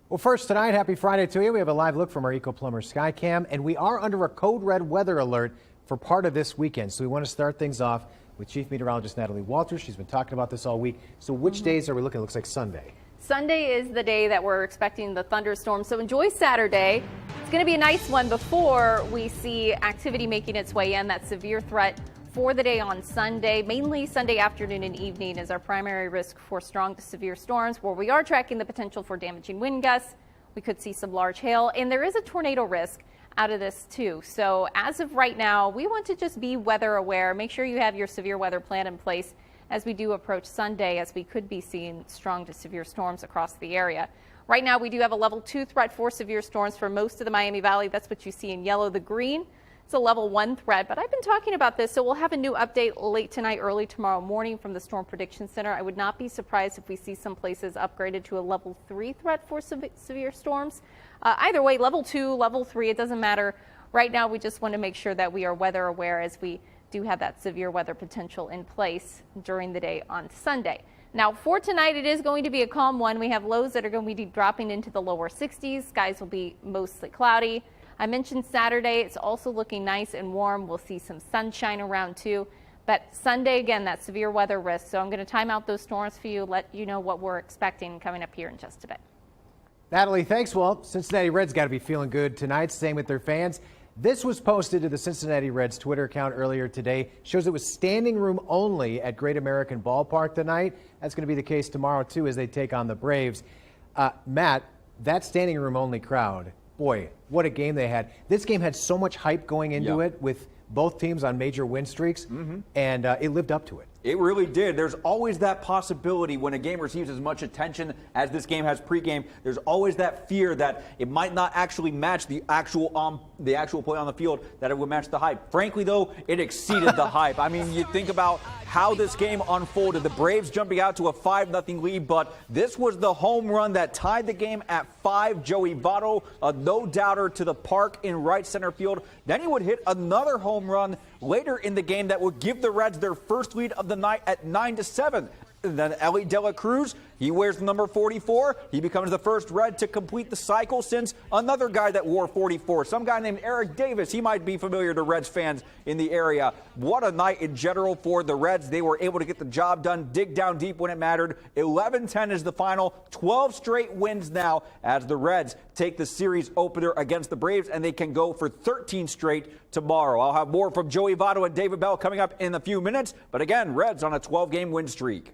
Well, first tonight, happy Friday to you. We have a live look from our Eco Plumber Skycam, and we are under a code red weather alert for part of this weekend. So we want to start things off with Chief Meteorologist Natalie Walters. She's been talking about this all week. So which days are we looking? It looks like Sunday. Sunday is the day that we're expecting the thunderstorm. So enjoy Saturday. It's going to be a nice one before we see activity making its way in. That severe threat for the day on Sunday, mainly Sunday afternoon and evening is our primary risk for strong to severe storms, where we are tracking the potential for damaging wind gusts. We could see some large hail, and there is a tornado risk out of this too. So as of right now, we want to just be weather aware. Make sure you have your severe weather plan in place as we do approach Sunday, as we could be seeing strong to severe storms across the area. Right now, we do have a level 2 threat for severe storms for most of the Miami Valley. That's what you see in yellow. The green, it's a level 1 threat, but I've been talking about this, so we'll have a new update late tonight, early tomorrow morning from the Storm Prediction Center. I would not be surprised if we see some places upgraded to a level 3 threat for severe storms. Either way, level 2, level 3, it doesn't matter. Right now, we just want to make sure that we are weather aware as we do have that severe weather potential in place during the day on Sunday. Now, for tonight, it is going to be a calm one. We have lows that are going to be dropping into the lower 60s. Skies will be mostly cloudy. I mentioned Saturday, it's also looking nice and warm. We'll see some sunshine around too. But Sunday, again, that severe weather risk. So I'm going to time out those storms for you, let you know what we're expecting coming up here in just a bit. Natalie, thanks. Well, Cincinnati Reds got to be feeling good tonight, staying with their fans. This was posted to the Cincinnati Reds Twitter account earlier today. Shows it was standing room only at Great American Ballpark tonight. That's going to be the case tomorrow, too, as they take on the Braves. Matt, that standing room only crowd, boy, what a game they had. This game had so much hype going into it with both teams on major win streaks, and it lived up to it. It really did. There's always that possibility when a game receives as much attention as this game has pregame. There's always that fear that it might not actually match the actual play on the field, that it would match the hype. Frankly, though, it exceeded the hype. I mean, you think about how this game unfolded. The Braves jumping out to a 5-0 lead, but this was the home run that tied the game at 5. Joey Votto, a no-doubter to the park in right center field. Then he would hit another home run later in the game that would give the Reds their first lead of the night at 9-7. And then Ellie De La Cruz, he wears number 44. He becomes the first Red to complete the cycle since another guy that wore 44. Some guy named Eric Davis. He might be familiar to Reds fans in the area. What a night in general for the Reds. They were able to get the job done, dig down deep when it mattered. 11-10 is the final. 12 straight wins now as the Reds take the series opener against the Braves, and they can go for 13 straight tomorrow. I'll have more from Joey Votto and David Bell coming up in a few minutes. But again, Reds on a 12-game win streak.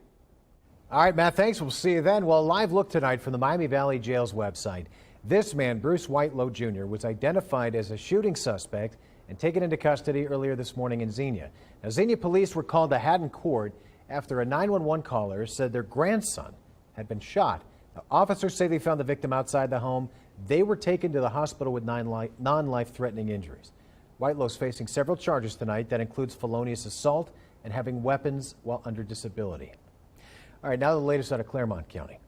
All right, Matt, thanks. We'll see you then. Well, live look tonight from the Miami Valley Jail's website. This man, Bruce Whitelow Jr., was identified as a shooting suspect and taken into custody earlier this morning in Xenia. Now, Xenia police were called to Haddon Court after a 911 caller said their grandson had been shot. Now, officers say they found the victim outside the home. They were taken to the hospital with non-life-threatening injuries. Whitelow's facing several charges tonight. That includes felonious assault and having weapons while under disability. All right, now the latest out of Claremont County.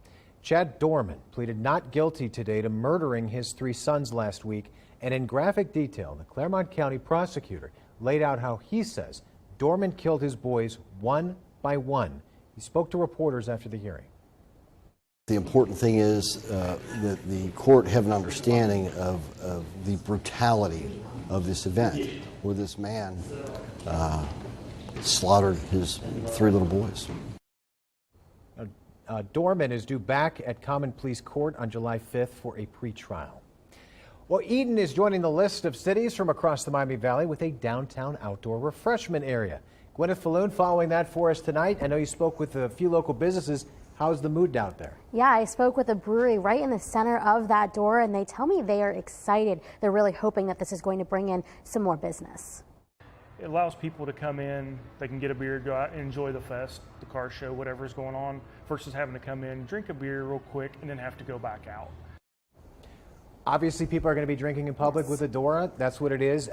Chad Dorman pleaded not guilty today to murdering his 3 sons last week. And in graphic detail, the Claremont County prosecutor laid out how he says Dorman killed his boys one by one. He spoke to reporters after the hearing. The important thing is that the court have an understanding of the brutality of this event, where this man slaughtered his 3 little boys. Dorman is due back at Common Pleas Court on July 5th for a pretrial. Well, Eden is joining the list of cities from across the Miami Valley with a downtown outdoor refreshment area. Gwyneth Falloon following that for us tonight. I know you spoke with a few local businesses. How's the mood out there? Yeah, I spoke with a brewery right in the center of that door, and they tell me they are excited. They're really hoping that this is going to bring in some more business. It allows people to come in, they can get a beer, go out and enjoy the fest, the car show, whatever's going on, versus having to come in, drink a beer real quick, and then have to go back out. Obviously, people are going to be drinking in public with Adora. That's what it is.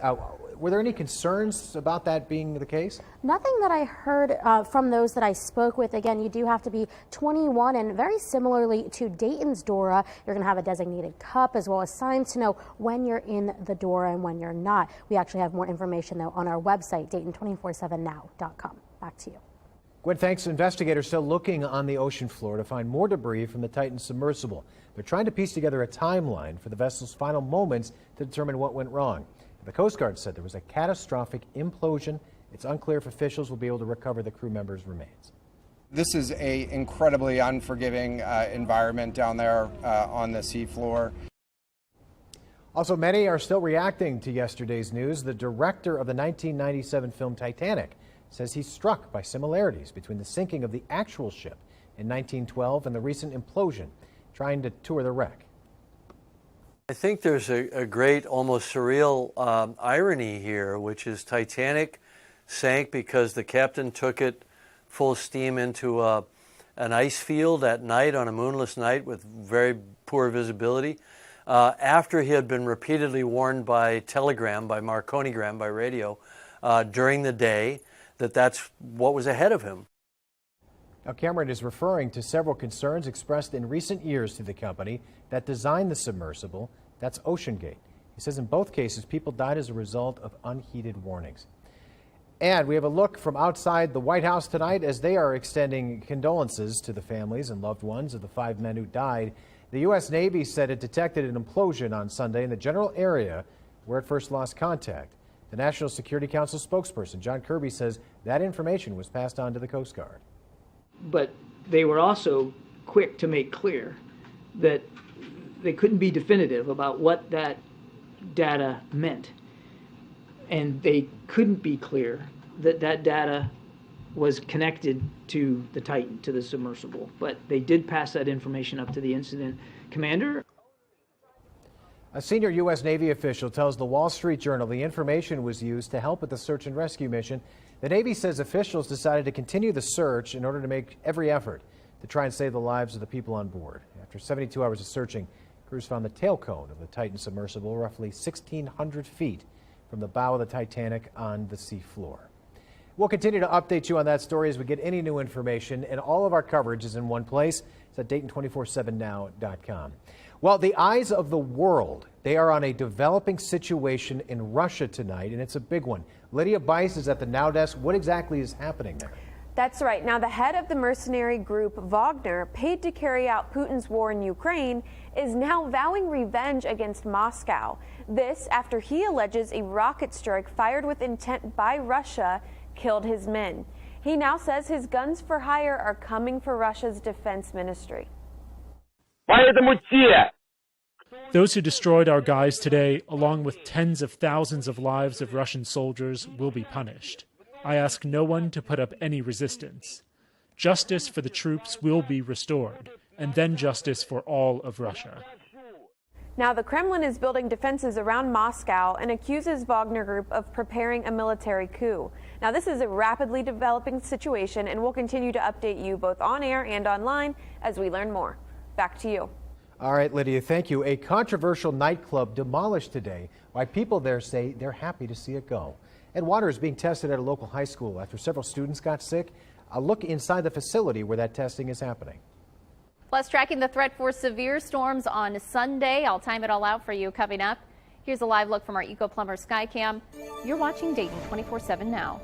Were there any concerns about that being the case? Nothing that I heard from those that I spoke with. Again, you do have to be 21, and very similarly to Dayton's Dora, you're going to have a designated cup as well as signs to know when you're in the Dora and when you're not. We actually have more information, though, on our website, Dayton247now.com. Back to you. Gwen, thanks. Investigators still looking on the ocean floor to find more debris from the Titan submersible. They're trying to piece together a timeline for the vessel's final moments to determine what went wrong. The Coast Guard said there was a catastrophic implosion. It's unclear if officials will be able to recover the crew members' remains. This is an incredibly unforgiving environment down there on the seafloor. Also, many are still reacting to yesterday's news. The director of the 1997 film Titanic says he's struck by similarities between the sinking of the actual ship in 1912 and the recent implosion, trying to tour the wreck. I think there's a great, almost surreal irony here, which is Titanic sank because the captain took it full steam into an ice field at night on a moonless night with very poor visibility. After he had been repeatedly warned by telegram, by Marconigram, by radio, during the day, that's what was ahead of him. Now, Cameron is referring to several concerns expressed in recent years to the company that designed the submersible. That's OceanGate. He says in both cases, people died as a result of unheeded warnings. And we have a look from outside the White House tonight as they are extending condolences to the families and loved ones of the 5 men who died. The U.S. Navy said it detected an implosion on Sunday in the general area where it first lost contact. The National Security Council spokesperson, John Kirby, says that information was passed on to the Coast Guard. But they were also quick to make clear that they couldn't be definitive about what that data meant. And they couldn't be clear that that data was connected to the Titan, to the submersible. But they did pass that information up to the incident commander. A senior U.S. Navy official tells the Wall Street Journal the information was used to help with the search and rescue mission. The Navy says officials decided to continue the search in order to make every effort to try and save the lives of the people on board. After 72 hours of searching, crews found the tail cone of the Titan submersible roughly 1,600 feet from the bow of the Titanic on the seafloor. We'll continue to update you on that story as we get any new information, and all of our coverage is in one place. It's at Dayton247now.com. Well, the eyes of the world, they are on a developing situation in Russia tonight, and it's a big one. Lydia Bice is at the Now Desk. What exactly is happening there? That's right. Now, the head of the mercenary group Wagner, paid to carry out Putin's war in Ukraine, is now vowing revenge against Moscow. This after he alleges a rocket strike fired with intent by Russia killed his men. He now says his guns for hire are coming for Russia's defense ministry. Those who destroyed our guys today, along with tens of thousands of lives of Russian soldiers, will be punished. I ask no one to put up any resistance. Justice for the troops will be restored, and then justice for all of Russia. Now, the Kremlin is building defenses around Moscow and accuses Wagner Group of preparing a military coup. Now, this is a rapidly developing situation, and we'll continue to update you both on air and online as we learn more. Back to you. All right, Lydia, thank you. A controversial nightclub demolished today. Why people there say they're happy to see it go. And water is being tested at a local high school after several students got sick. A look inside the facility where that testing is happening. Plus, tracking the threat for severe storms on Sunday. I'll time it all out for you coming up. Here's a live look from our Eco Plumber Skycam. You're watching Dayton 24/7 now.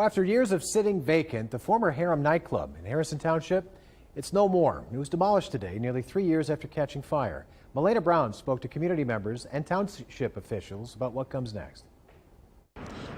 Well, after years of sitting vacant, the former HAREM nightclub in Harrison Township, it's no more. It was demolished today, nearly 3 years after catching fire. Melena Brown spoke to community members and township officials about what comes next.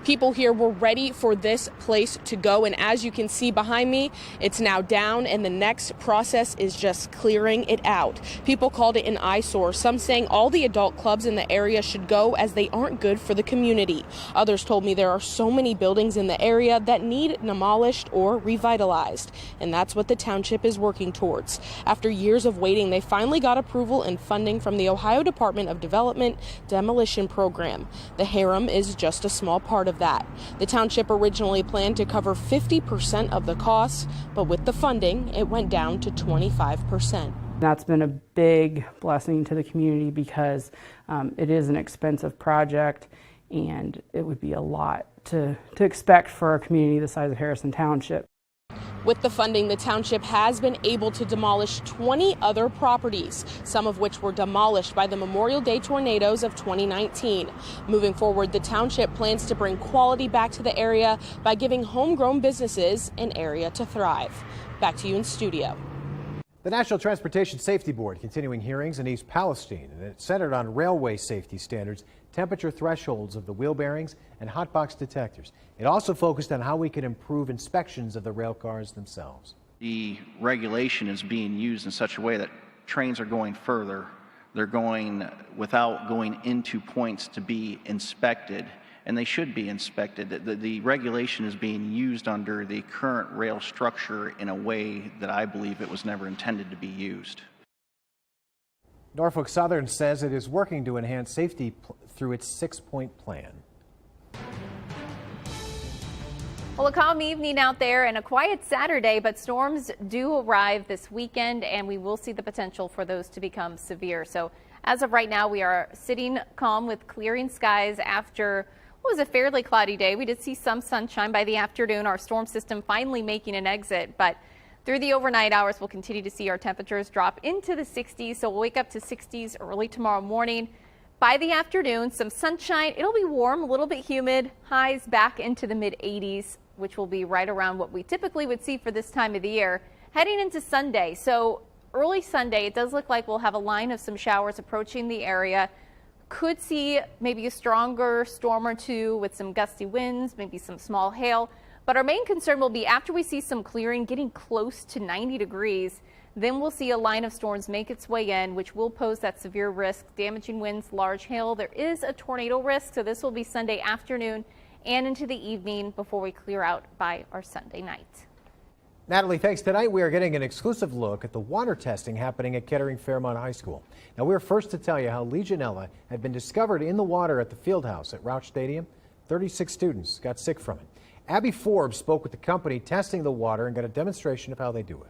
People here were ready for this place to go, and as you can see behind me, it's now down, and the next process is just clearing it out. People called it an eyesore, some saying all the adult clubs in the area should go as they aren't good for the community. Others told me there are so many buildings in the area that need demolished or revitalized, and that's what the township is working towards. After years of waiting, they finally got approval and funding from the Ohio Department of Development Demolition Program. The HAREM is just a small part of that. The township originally planned to cover 50% of the costs, but with the funding, it went down to 25%. That's been a big blessing to the community because it is an expensive project, and it would be a lot to expect for a community the size of Harrison Township. With the funding, the township has been able to demolish 20 other properties, some of which were demolished by the Memorial Day tornadoes of 2019. Moving forward, the township plans to bring quality back to the area by giving homegrown businesses an area to thrive. Back to you in studio. The National Transportation Safety Board continuing hearings in East Palestine, and it's centered on railway safety standards, temperature thresholds of the wheel bearings, and hot box detectors. It also focused on how we can improve inspections of the rail cars themselves. The regulation is being used in such a way that trains are going further. They're going without going into points to be inspected, and they should be inspected. The regulation is being used under the current rail structure in a way that I believe it was never intended to be used. Norfolk Southern says it is working to enhance safety through its 6-point plan. Well, a calm evening out there and a quiet Saturday, but storms do arrive this weekend, and we will see the potential for those to become severe. So as of right now, we are sitting calm with clearing skies after what was a fairly cloudy day. We did see some sunshine by the afternoon, our storm system finally making an exit, but through the overnight hours, we'll continue to see our temperatures drop into the 60s, so we'll wake up to 60s early tomorrow morning. By the afternoon, some sunshine. It'll be warm, a little bit humid, highs back into the mid-80s, which will be right around what we typically would see for this time of the year. Heading into Sunday, so early Sunday, it does look like we'll have a line of some showers approaching the area. Could see maybe a stronger storm or two with some gusty winds, maybe some small hail. But our main concern will be after we see some clearing, getting close to 90 degrees, then we'll see a line of storms make its way in, which will pose that severe risk, damaging winds, large hail. There is a tornado risk, so this will be Sunday afternoon and into the evening before we clear out by our Sunday night. Natalie, thanks. Tonight we are getting an exclusive look at the water testing happening at Kettering-Fairmont High School. Now, we're first to tell you how Legionella had been discovered in the water at the field house at Roush Stadium. 36 students got sick from it. Abby Forbes spoke with the company testing the water and got a demonstration of how they do it.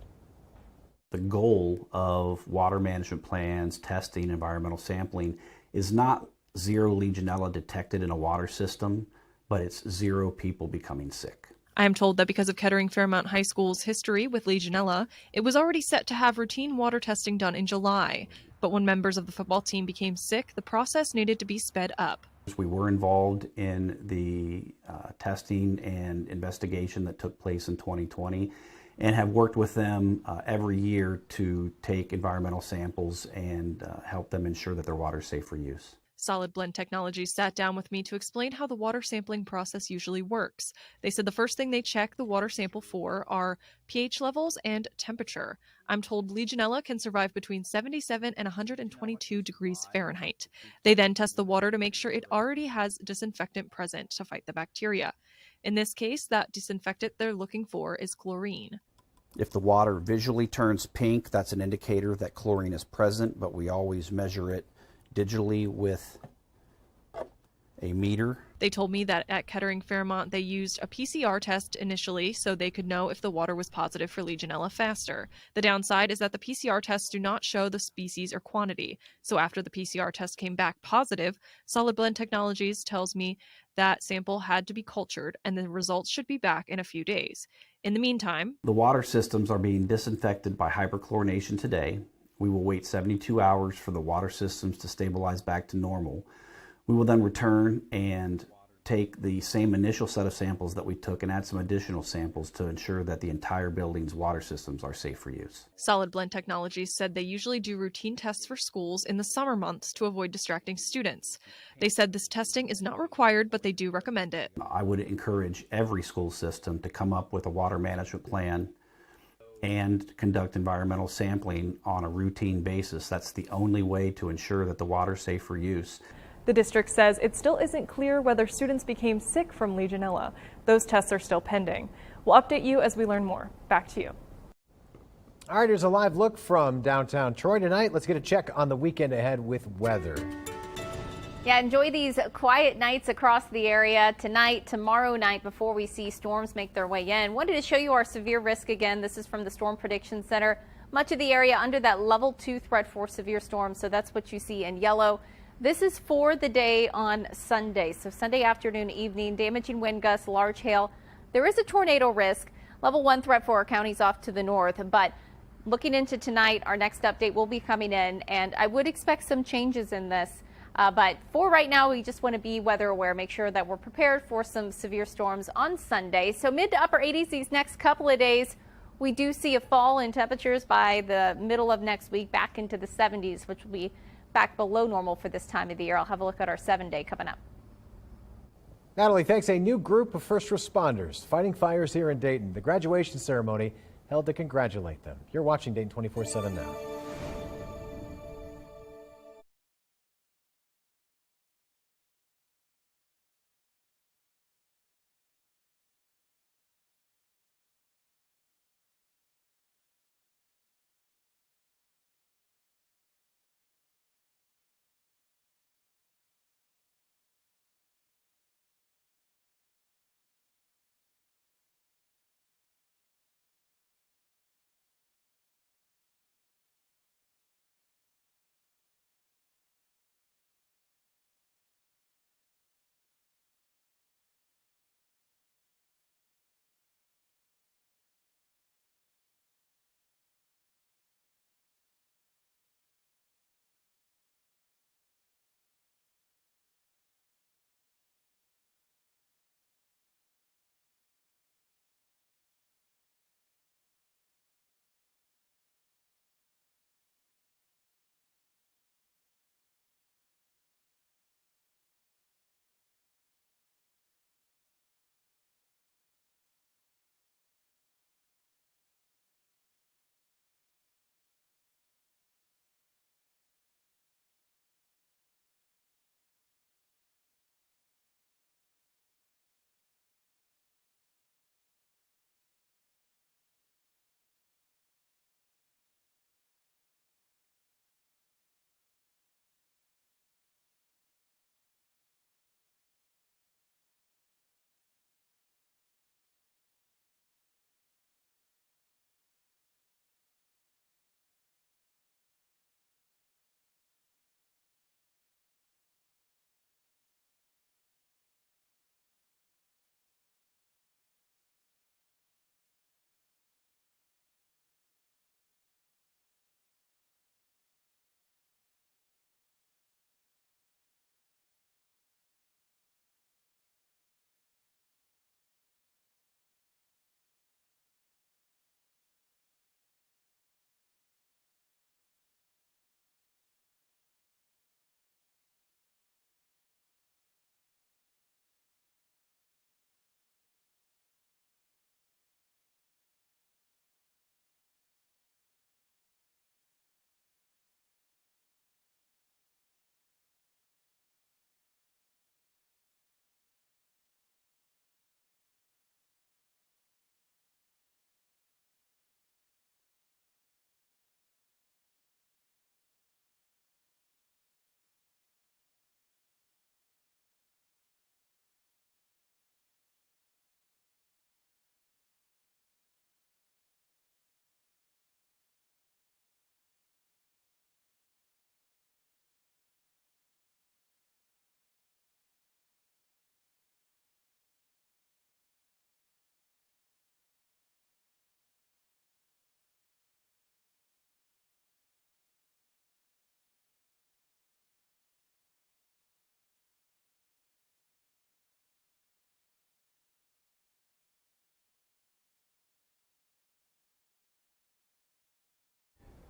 The goal of water management plans, testing, environmental sampling is not zero Legionella detected in a water system, but it's zero people becoming sick. I am told that because of Kettering-Fairmont High School's history with Legionella, it was already set to have routine water testing done in July. But when members of the football team became sick, the process needed to be sped up. We were involved in the testing and investigation that took place in 2020 and have worked with them every year to take environmental samples and help them ensure that their water is safe for use. Solid Blend Technologies sat down with me to explain how the water sampling process usually works. They said the first thing they check the water sample for are pH levels and temperature. I'm told Legionella can survive between 77 and 122 degrees Fahrenheit. They then test the water to make sure it already has disinfectant present to fight the bacteria. In this case, that disinfectant they're looking for is chlorine. If the water visually turns pink, that's an indicator that chlorine is present, but we always measure it digitally with a meter. They told me that at Kettering-Fairmont they used a PCR test initially so they could know if the water was positive for Legionella faster. The downside is that the PCR tests do not show the species or quantity. So after the PCR test came back positive, Solid Blend Technologies tells me that sample had to be cultured and the results should be back in a few days. In the meantime, the water systems are being disinfected by hyperchlorination today. We will wait 72 hours for the water systems to stabilize back to normal. We will then return and take the same initial set of samples that we took and add some additional samples to ensure that the entire building's water systems are safe for use. Solid Blend Technologies said they usually do routine tests for schools in the summer months to avoid distracting students. They said this testing is not required, but they do recommend it. I would encourage every school system to come up with a water management plan and conduct environmental sampling on a routine basis. That's the only way to ensure that the water is safe for use. The district says it still isn't clear whether students became sick from Legionella. Those tests are still pending. We'll update you as we learn more. Back to you. All right, here's a live look from downtown Troy tonight. Let's get a check on the weekend ahead with weather. Yeah, enjoy these quiet nights across the area tonight, tomorrow night before we see storms make their way in. Wanted to show you our severe risk again. This is from the Storm Prediction Center. Much of the area under that level 2 threat for severe storms, so that's what you see in yellow. This is for the day on Sunday. So Sunday afternoon, evening, damaging wind gusts, large hail. There is a tornado risk. Level 1 threat for our counties off to the north. But looking into tonight, our next update will be coming in, and I would expect some changes in this. But for right now, we just want to be weather aware, make sure that we're prepared for some severe storms on Sunday. So mid to upper 80s these next couple of days. We do see a fall in temperatures by the middle of next week, back into the 70s, which will be back below normal for this time of the year. I'll have a look at our 7-day coming up. Natalie, thanks. A new group of first responders fighting fires here in Dayton. The graduation ceremony held to congratulate them. You're watching Dayton 24/7 now.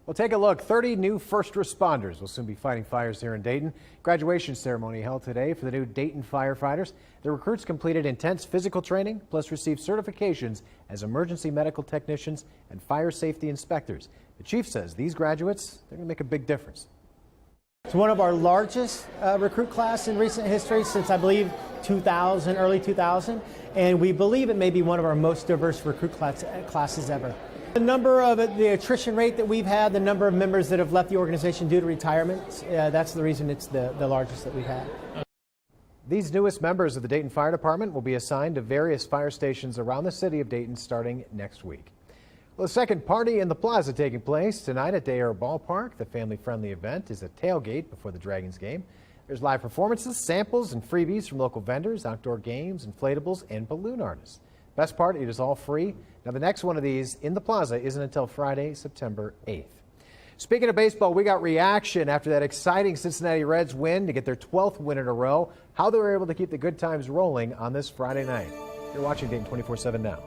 Well, take a look. 30 new first responders will soon be fighting fires here in Dayton. Graduation ceremony held today for the new Dayton firefighters. The recruits completed intense physical training, plus received certifications as emergency medical technicians and fire safety inspectors. The chief says these graduates, they're going to make a big difference. It's one of our largest recruit class in recent history since, I believe, 2000, early 2000, and we believe it may be one of our most diverse recruit classes ever. The number of the attrition rate that we've had, the number of members that have left the organization due to retirement, that's the reason it's the largest that we've had. These newest members of the Dayton Fire Department will be assigned to various fire stations around the city of Dayton starting next week. Well, the second party in the Plaza taking place tonight at BALLPARK. The family-friendly event is a tailgate before the Dragons game. There's live performances, samples, and freebies from local vendors, outdoor games, inflatables, and balloon artists. Best part, it is all free. Now, the next one of these in the Plaza isn't until Friday, September 8th. Speaking of baseball, we got reaction after that exciting Cincinnati Reds win to get their 12th win in a row. How they were able to keep the good times rolling on this Friday night. You're watching Dayton 24/7 now.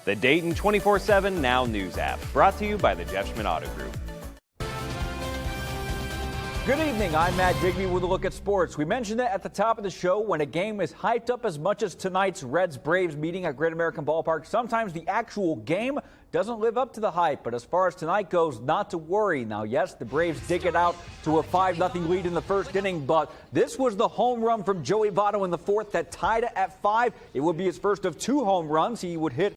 The Dayton 24/7 Now News app, brought to you by the Jeff Schmidt Auto Group. Good evening, I'm Matt Digby with a look at sports. We mentioned it at the top of the show. When a game is hyped up as much as tonight's Reds-Braves meeting at Great American Ballpark, sometimes the actual game doesn't live up to the hype. But as far as tonight goes, not to worry. Now, yes, the Braves did get out to a 5-0 lead in the first inning, but this was the home run from Joey Votto in the fourth that tied it at 5. It would be his first of 2 home runs. He would hit